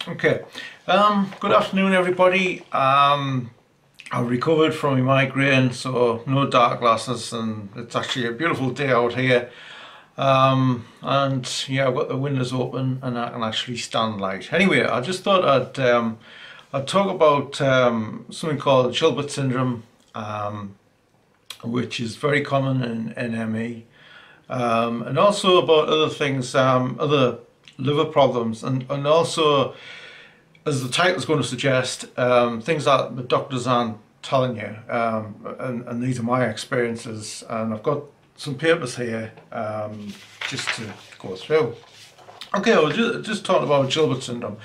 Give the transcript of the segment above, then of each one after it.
Okay, good afternoon everybody. I recovered from my migraine, so no dark glasses, and it's actually a beautiful day out here. And yeah, I've got the windows open and I can actually stand light. Anyway, I just thought I'd talk about something called Schobert Syndrome, which is very common in ME, and also about other things, other liver problems, and also, as the title is going to suggest, things that the doctors aren't telling you, and these are my experiences, and I've got some papers here just to go through. Okay, I was just talking about Gilbert syndrome.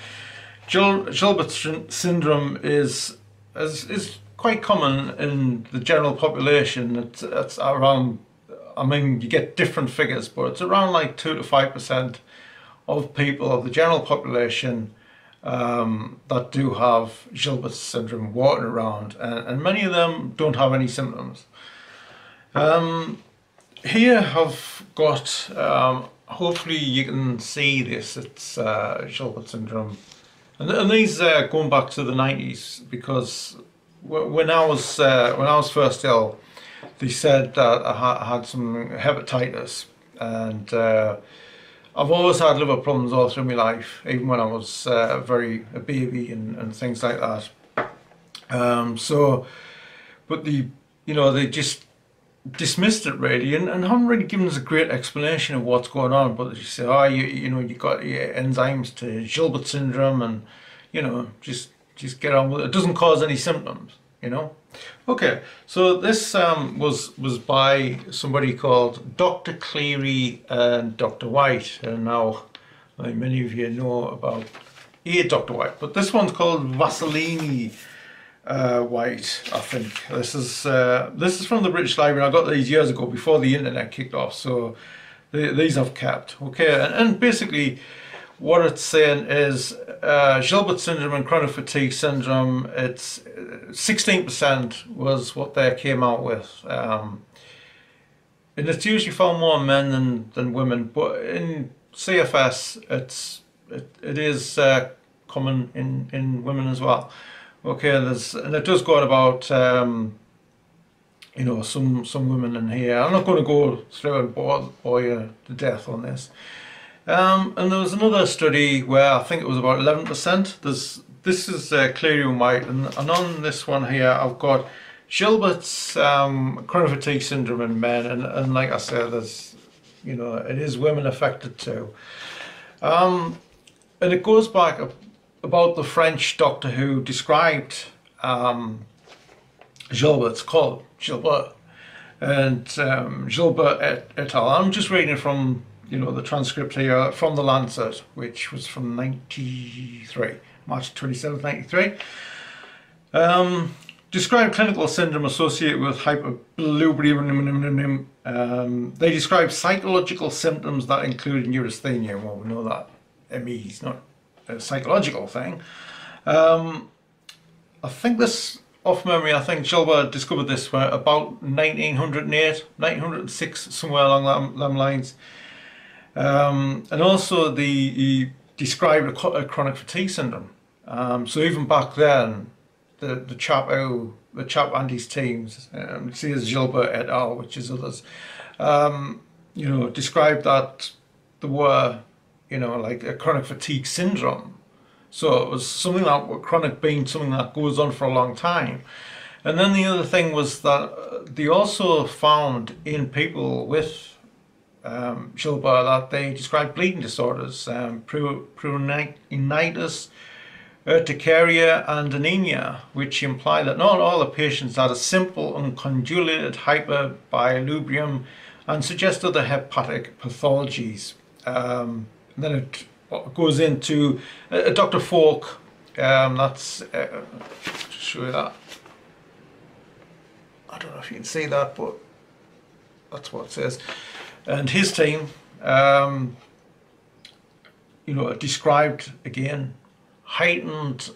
Gilbert syndrome is quite common in the general population. It's around, I mean, you get different figures, but it's around like 2 to 5% of people, of the general population, that do have Gilbert syndrome walking around, and many of them don't have any symptoms. Here I've got, hopefully you can see this, it's Gilbert syndrome, and these going back to the 90s, because when I was first ill, they said that I had some hepatitis, and I've always had liver problems all through my life, even when I was a baby and things like that. But they just dismissed it really, and haven't really given us a great explanation of what's going on. But they say, oh, you got your enzymes to Gilbert syndrome, and just get on with it. It doesn't cause any symptoms, Okay, so this was by somebody called Dr. Cleary and Dr. White, and now many of you know about Dr. White, but this one's called Vasellini White, I think. This is from the British Library. I got these years ago before the internet kicked off, so these I've kept. Okay, and basically what it's saying is Gilbert syndrome and chronic fatigue syndrome, it's 16% was what they came out with. And it's usually found more in men than women, but in CFS it is common in women as well. Okay, and it does go on about some women in here. I'm not going to go through and bore you to death on this. And there was another study where I think it was about 11%. This is Cleary and White, and on this one here I've got Gilbert's chronic fatigue syndrome in men, and like I said, there's it is women affected too. And it goes back about the French doctor who described Gilbert's called Gilbert, and Gilbert et al. I'm just reading from the transcript here from the Lancet, which was from March 27th, 93. Described clinical syndrome associated with hyperbilirubinemia. They describe psychological symptoms that include neurasthenia. Well, we know that ME is not a psychological thing. I think this, off memory, I think Gilbert discovered this about 1908, 1906, somewhere along them lines. And also he described a chronic fatigue syndrome. So even back then, the chap and his teams, see as Gilbert et al., which is others, described that there were, like a chronic fatigue syndrome. So it was something that chronic being something that goes on for a long time. And then the other thing was that they also found in people with Schobert that they described bleeding disorders, prurinitis, urticaria and anemia, which imply that not all the patients had a simple unconjugated hyperbilirubinemia and suggest other hepatic pathologies. And then it goes into Dr. Falk, that's, just show you that. I don't know if you can see that, but that's what it says. And his team, described again, heightened,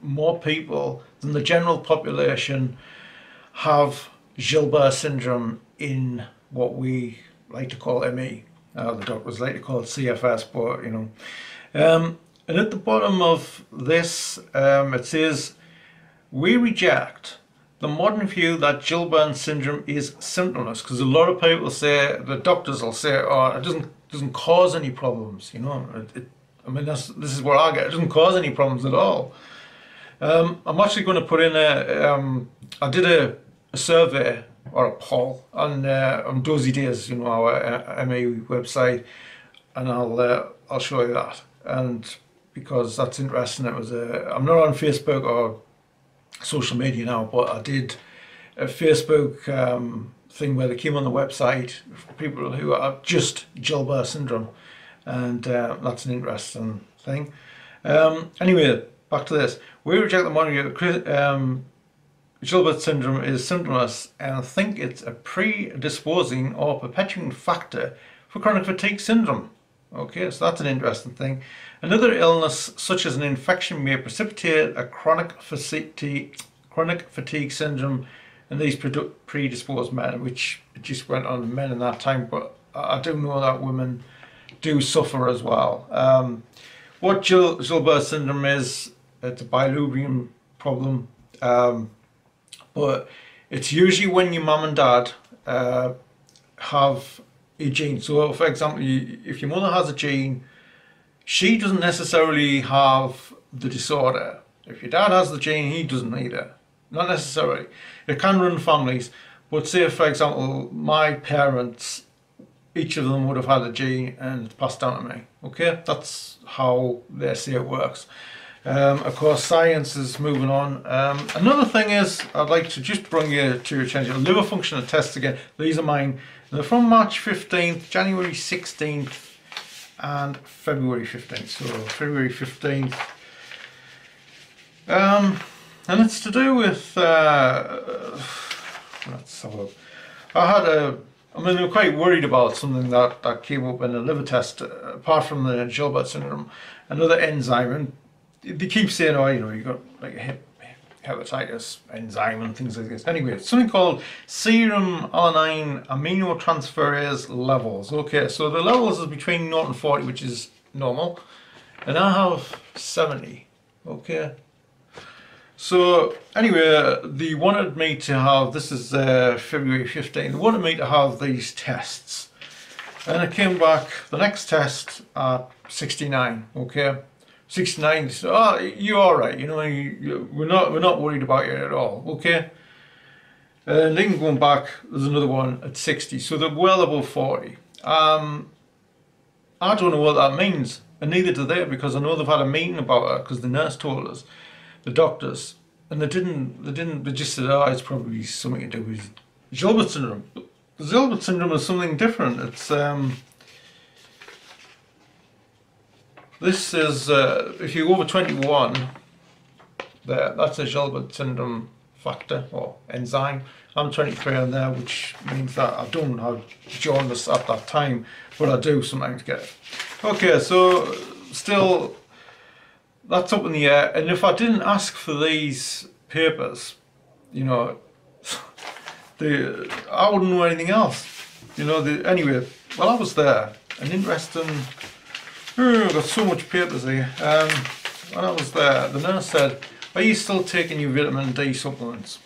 more people than the general population have Gilbert syndrome in what we like to call ME. The doctors like to call it CFS, but And at the bottom of this, it says, we reject the modern view that Gilbert syndrome is symptomless, because a lot of people say, the doctors will say, oh, it doesn't cause any problems, you know. I mean, this is what I get. It doesn't cause any problems at all. I'm actually going to put in I did a survey or a poll on Dozy Days, you know, our MA website, and I'll show you that. And because that's interesting, it was I'm not on Facebook or social media now, but I did a Facebook thing where they came on the website for people who are just Gilbert syndrome, and that's an interesting thing. Anyway, back to this. We reject the modern view. Schobert syndrome is symptomless and think it's a predisposing or perpetuating factor for chronic fatigue syndrome. Okay, so that's an interesting thing. Another illness such as an infection may precipitate a chronic fatigue syndrome in these predisposed men, which it just went on men in that time, but I do know that women do suffer as well. What Gilbert syndrome is, it's a bilirubin problem, but it's usually when your mum and dad have a gene. So for example, if your mother has a gene, she doesn't necessarily have the disorder. If your dad has the gene, he doesn't either. Not necessarily. It can run families, but say for example, my parents, each of them would have had a gene and it's passed down to me. Okay, that's how they say it works. Of course, science is moving on. Another thing is, I'd like to just bring you to your attention, liver functional tests again. These are mine. They're from March 15th, January 16th, and February 15th. So February 15th. And it's to do with, let's have a look. I mean, I'm quite worried about something that came up in a liver test, apart from the Gilbert syndrome, another enzyme. And they keep saying, oh, you know, you've got like a hepatitis enzyme and things like this. Anyway, it's something called serum alanine aminotransferase levels. Okay, so the levels is between 0 and 40, which is normal, and I have 70. Okay. So anyway, they wanted me to have, this is February 15, they wanted me to have these tests. And it came back, the next test at 69, okay? 69, so, oh, you're alright, you know, we're not worried about you at all, okay? And then going back, there's another one at 60, so they're well above 40. I don't know what that means, and neither do they, because I know they've had a meeting about it, because the nurse told us, the doctors, and they just said, oh, it's probably something to do with Gilbert syndrome. But the Gilbert syndrome is something different. It's this is if you go over 21, that's a Gilbert syndrome factor or enzyme. I'm 23 on there, which means that I don't have jaundice at that time, but I do sometimes get it. Okay, so still, that's up in the air. And if I didn't ask for these papers, you know, I wouldn't know anything else. You know, anyway, well, I was there. An interesting, I've got so much papers here. When I was there, the nurse said, are you still taking your vitamin D supplements?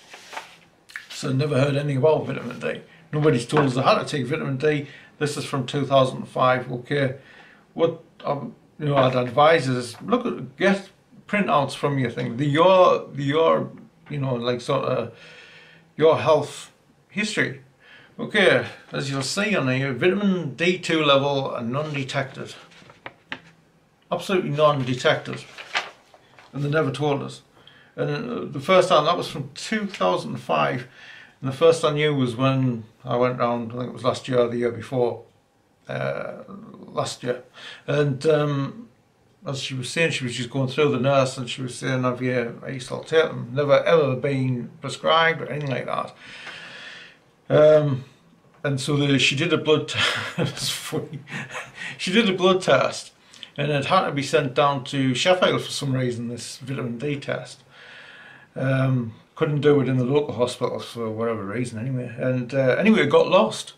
So I never heard anything about vitamin D. Nobody's told us I had to take vitamin D. This is from 2005, okay. What, you know, I'd advise is, get printouts from your thing. Your you know, like sort of your health history. Okay, as you'll see on here, vitamin D2 level are non-detected. Absolutely non-detected. And they never told us. And the first time, that was from 2005. And the first I knew was when I went round, I think it was last year or the year before. Last year. And as she was saying, she was just going through the nurse and she was saying, have you, are you still taking them? Never ever been prescribed or anything like that. And so she did a blood test. She did a blood test and it had to be sent down to Sheffield for some reason, this vitamin D test. Couldn't do it in the local hospital for whatever reason anyway. And anyway, it got lost.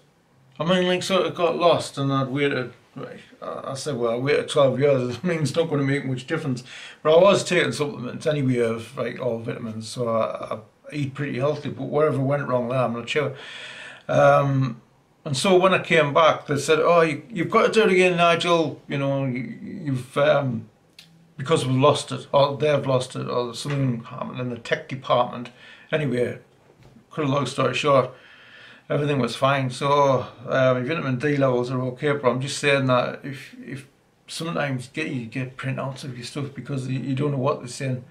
I mean, like, so it got lost and I'd waited Right. I said, well, I waited 12 years. I mean, it's not going to make much difference. But I was taking supplements anyway of like all vitamins, so I eat pretty healthy. But whatever went wrong there, I'm not sure. And so when I came back, they said, "Oh, you've got to do it again, Nigel. You know, you've because we've lost it, or they've lost it, or something happened in the tech department." Anyway, cut a long story short, everything was fine. So vitamin D levels are okay, but I'm just saying that if sometimes you get printouts of your stuff because you don't know what they're saying,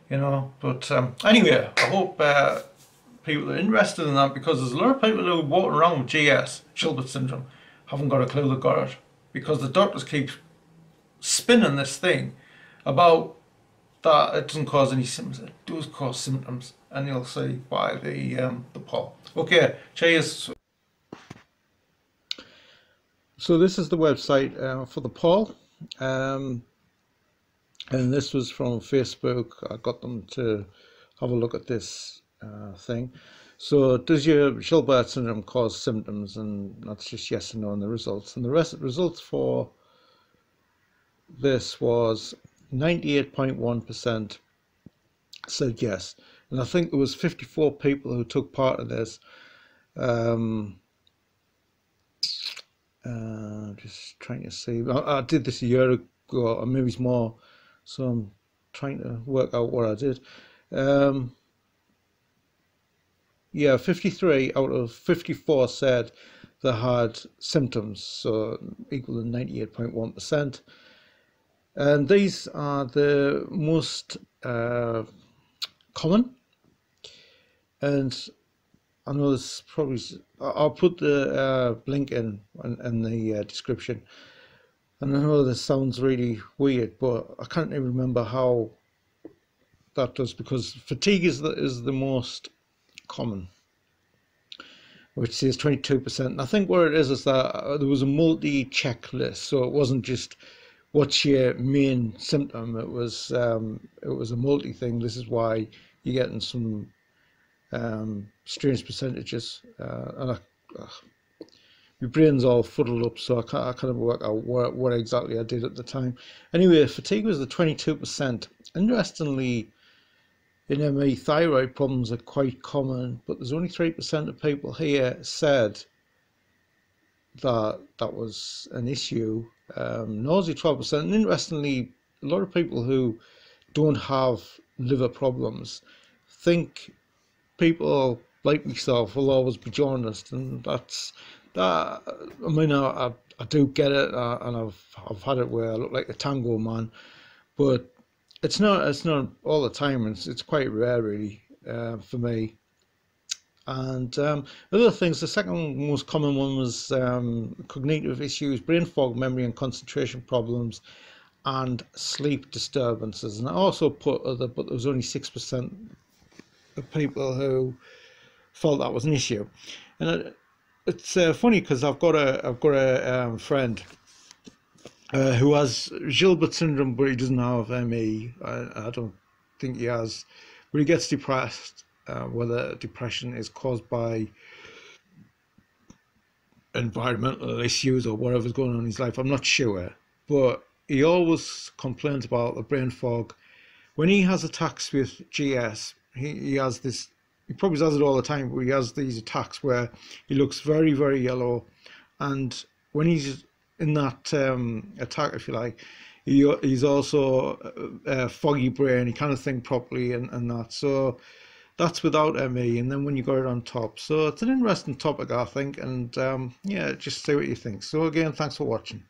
you know. But anyway, I hope people are interested in that, because there's a lot of people who are walking around with GS, Schobert Syndrome, haven't got a clue they got it, because the doctors keep spinning this thing about that it doesn't cause any symptoms. It does cause symptoms, and you'll see by the poll. Okay, cheers. So this is the website for the poll, and this was from Facebook. I got them to have a look at this thing. So does your Gilbert syndrome cause symptoms? And that's just yes or no in the results. And the results for this was 98.1% said yes. And I think there was 54 people who took part in this. Just trying to see. I did this a year ago, or maybe it's more. So I'm trying to work out what I did. Yeah, 53 out of 54 said they had symptoms, so equal to 98.1%. And these are the most common. And I know this probably, I'll put the link in the description. And I know this sounds really weird, but I can't even remember how that does, because fatigue is the most common, which is 22%. And I think what it is that there was a multi-checklist, so it wasn't just what's your main symptom. It was a multi-thing. This is why you're getting some strange percentages, and my brain's all fuddled up, so I can't even work out what exactly I did at the time. Anyway, fatigue was the 22%. Interestingly, in ME, thyroid problems are quite common, but there's only 3% of people here said that was an issue. Nausea 12%, and interestingly, a lot of people who don't have liver problems think people like myself will always be jaundiced, and that's that. I mean, I do get it, and I've had it where I look like a tango man, but it's not all the time. It's quite rare, really, for me. And other things, the second most common one was cognitive issues, brain fog, memory and concentration problems, and sleep disturbances. And I also put other, but there was only 6% of people who felt that was an issue. And it's funny, because I've got a friend who has Gilbert syndrome, but he doesn't have ME. I don't think he has, but he gets depressed. Whether depression is caused by environmental issues or whatever's going on in his life, I'm not sure. But he always complains about the brain fog. When he has attacks with GS, he has this, he probably has it all the time, but he has these attacks where he looks very, very yellow. And when he's in that attack, if you like, he's also a foggy brain. He can't think properly and that. So that's without ME, and then when you got it on top. So it's an interesting topic, I think, and yeah, just see what you think. So again, thanks for watching.